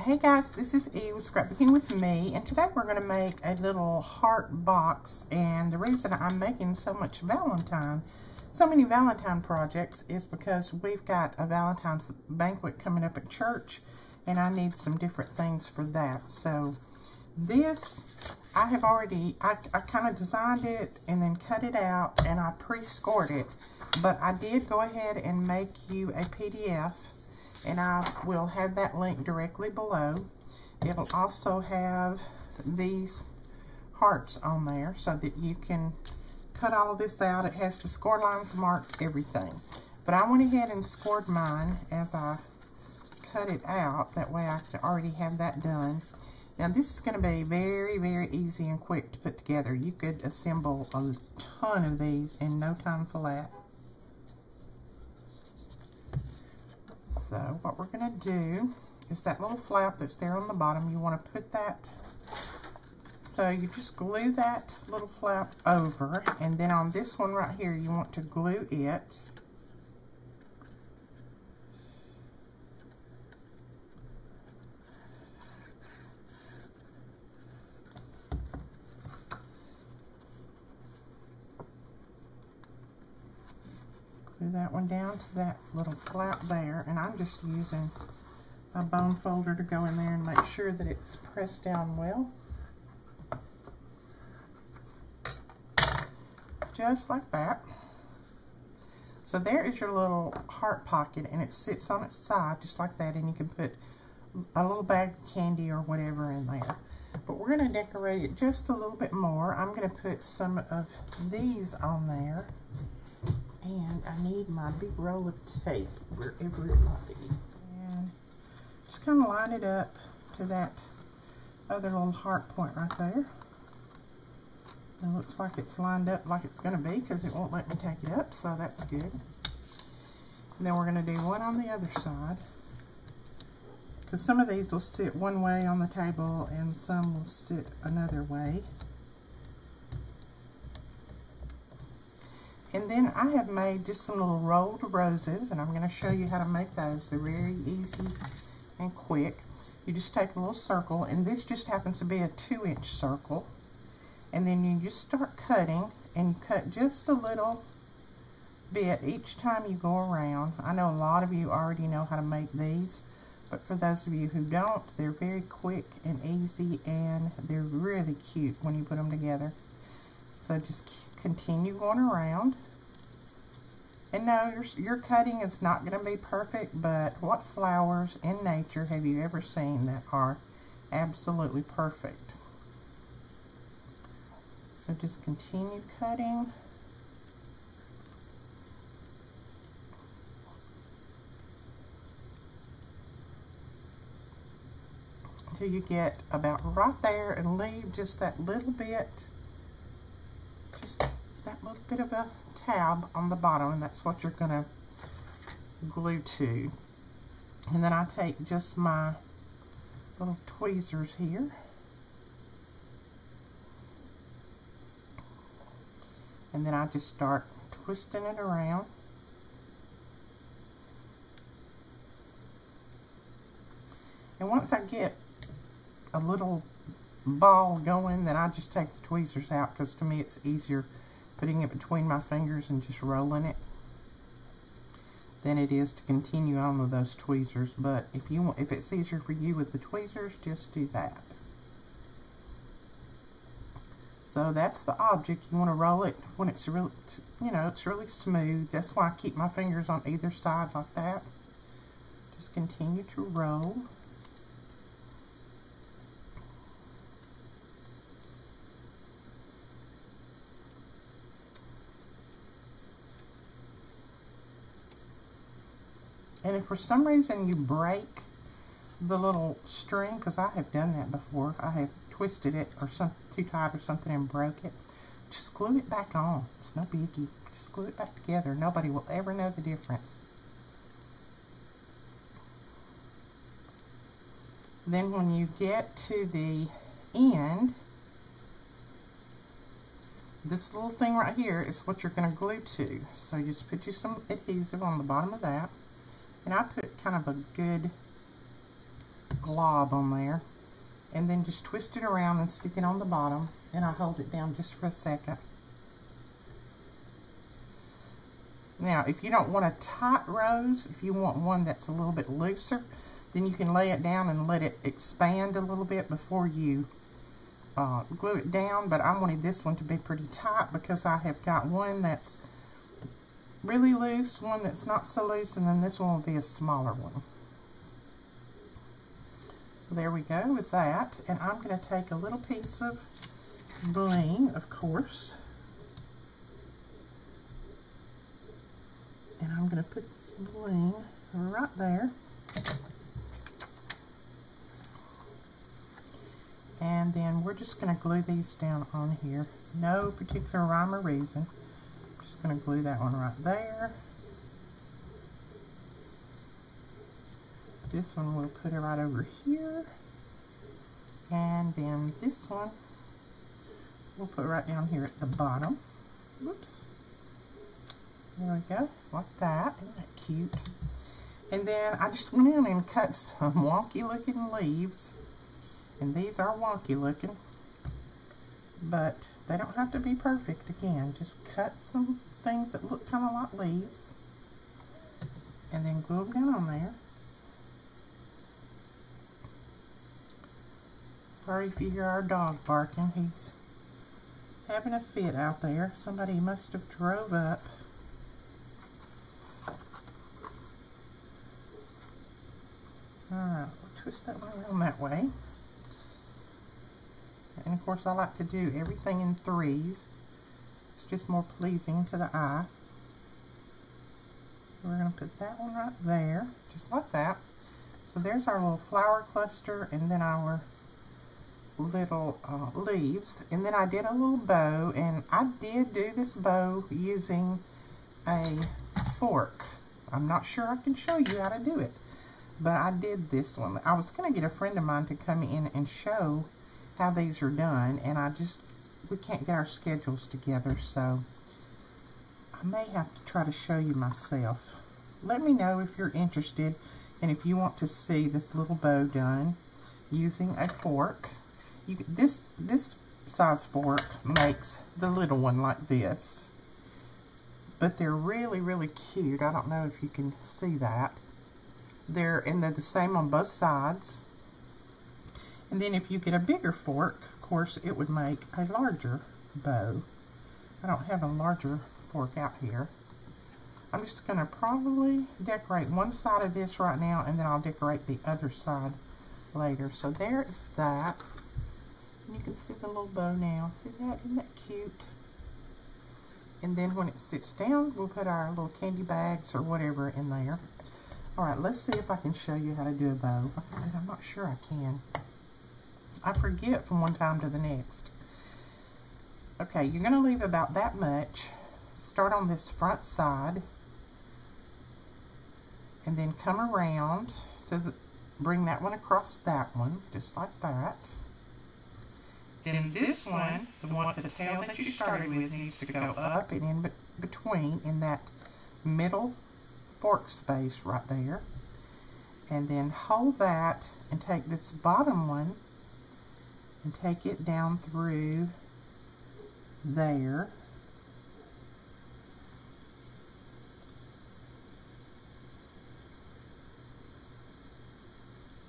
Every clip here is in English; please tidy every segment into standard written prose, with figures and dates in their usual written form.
Hey guys, this is Edith with Scrapbooking with Me, and today we're going to make a little heart box. And the reason I'm making so many Valentine projects is because we've got a Valentine's banquet coming up at church, and I need some different things for that. So this, I kind of designed it and then cut it out, and I pre-scored it, but I did go ahead and make you a PDF. And I will have that link directly below. It'll also have these hearts on there so that you can cut all of this out. It has the score lines marked, everything. But I went ahead and scored mine as I cut it out. That way I could already have that done. Now this is going to be very, very easy and quick to put together. You could assemble a ton of these in no time flat. So what we're going to do is that little flap that's there on the bottom, you want to put that, so you just glue that little flap over, and then on this one right here you want to glue it. Glue that one down to that little flap there, and I'm just using a bone folder to go in there and make sure that it's pressed down well. Just like that. So there is your little heart pocket, and it sits on its side just like that, and you can put a little bag of candy or whatever in there. But we're going to decorate it just a little bit more. I'm going to put some of these on there. And I need my big roll of tape, wherever it might be. And just kind of line it up to that other little heart point right there. It looks like it's lined up like it's going to be, because it won't let me take it up, so that's good. And then we're going to do one on the other side, because some of these will sit one way on the table and some will sit another way. And then I have made just some little rolled roses, and I'm going to show you how to make those. They're very easy and quick. You just take a little circle, and this just happens to be a 2-inch circle. And then you just start cutting, and you cut just a little bit each time you go around. I know a lot of you already know how to make these, but for those of you who don't, they're very quick and easy, and they're really cute when you put them together. So just continue going around. And no, your cutting is not going to be perfect, but what flowers in nature have you ever seen that are absolutely perfect? So just continue cutting. Until you get about right there, and leave just that little bit, just that little bit of a tab on the bottom, and that's what you're going to glue to. And then I take just my little tweezers here, and then I just start twisting it around. And once I get a little ball going, then I just take the tweezers out, because to me it's easier putting it between my fingers and just rolling it than it is to continue on with those tweezers. But if it's easier for you with the tweezers, just do that. So that's the object. You want to roll it when it's really, it's really smooth. That's why I keep my fingers on either side like that. Just continue to roll. And if for some reason you break the little string, because I have done that before, I have twisted it or too tight or something and broke it, just glue it back on. It's no biggie. Just glue it back together. Nobody will ever know the difference. Then when you get to the end, this little thing right here is what you're going to glue to. So you just put you some adhesive on the bottom of that. And I put kind of a good glob on there, and then just twist it around and stick it on the bottom, and I hold it down just for a second. Now, if you don't want a tight rose, if you want one that's a little bit looser, then you can lay it down and let it expand a little bit before you glue it down. But I wanted this one to be pretty tight because I have got one that's really loose, one that's not so loose, and then this one will be a smaller one. So there we go with that. And I'm going to take a little piece of bling, of course, and I'm going to put this bling right there. And then we're just going to glue these down on here. No particular rhyme or reason. I'm just going to glue that one right there. This one we'll put it right over here. And then this one we'll put right down here at the bottom. Whoops. There we go, like that. Isn't that cute? And then I just went in and cut some wonky looking leaves. And these are wonky looking, but they don't have to be perfect. Again, just cut some things that look kind of like leaves, and then glue them down on there. Sorry if you hear our dog barking. He's having a fit out there. Somebody must have drove up. Alright, we'll twist that one around that way. And of course I like to do everything in threes. It's just more pleasing to the eye. We're going to put that one right there, just like that. So there's our little flower cluster, and then our little leaves. And then I did a little bow, and I did do this bow using a fork. I'm not sure I can show you how to do it, but I did this one. I was going to get a friend of mine to come in and show how these are done, and we can't get our schedules together, so I may have to try to show you myself. Let me know if you're interested and if you want to see this little bow done using a fork. This size fork makes the little one like this, but they're really, really cute. I don't know if you can see that. They're the same on both sides. And then if you get a bigger fork, of course, it would make a larger bow. I don't have a larger fork out here. I'm just going to probably decorate one side of this right now, and then I'll decorate the other side later. So there is that. And you can see the little bow now. See that? Isn't that cute? And then when it sits down, we'll put our little candy bags or whatever in there. Alright, let's see if I can show you how to do a bow. Like I said, I'm not sure I can. I forget from one time to the next. Okay, you're going to leave about that much. Start on this front side, and then come around to bring that one across that one, just like that. Then this one, the tail that you started with, needs to go up and in between in that middle fork space right there. And then hold that and take this bottom one and take it down through there.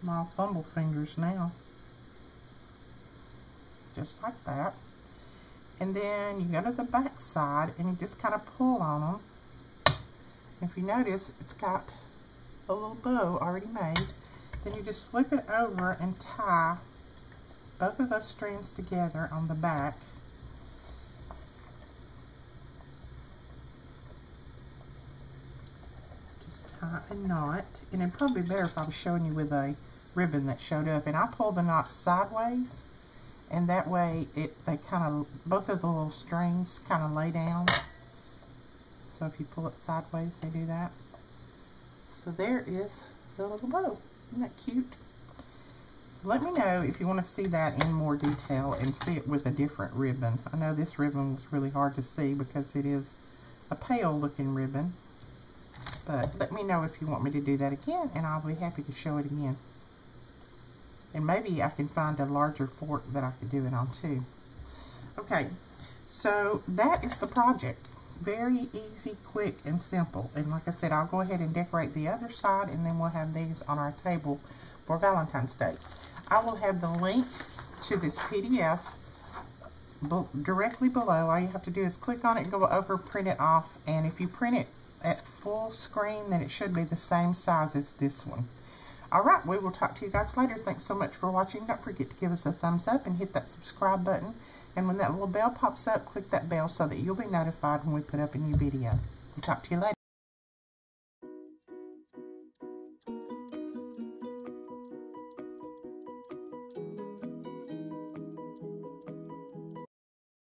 My fumble fingers now. Just like that. And then you go to the back side and you just kind of pull on them. If you notice, it's got a little bow already made. Then you just flip it over and tie both of those strands together on the back. Just tie a knot. And it'd probably be better if I was showing you with a ribbon that showed up. And I pull the knot sideways, and that way both of the little strings kind of lay down. So if you pull it sideways, they do that. So there is the little bow. Isn't that cute? So let me know if you want to see that in more detail and see it with a different ribbon. I know this ribbon was really hard to see because it is a pale looking ribbon. But let me know if you want me to do that again, and I'll be happy to show it again. And maybe I can find a larger fork that I could do it on too. Okay, so that is the project. Very easy, quick, and simple. And like I said, I'll go ahead and decorate the other side, and then we'll have these on our table for Valentine's Day. I will have the link to this PDF directly below. All you have to do is click on it, go over, print it off, and if you print it at full screen, then it should be the same size as this one. Alright, we will talk to you guys later. Thanks so much for watching. Don't forget to give us a thumbs up and hit that subscribe button. And when that little bell pops up, click that bell so that you'll be notified when we put up a new video. We'll talk to you later.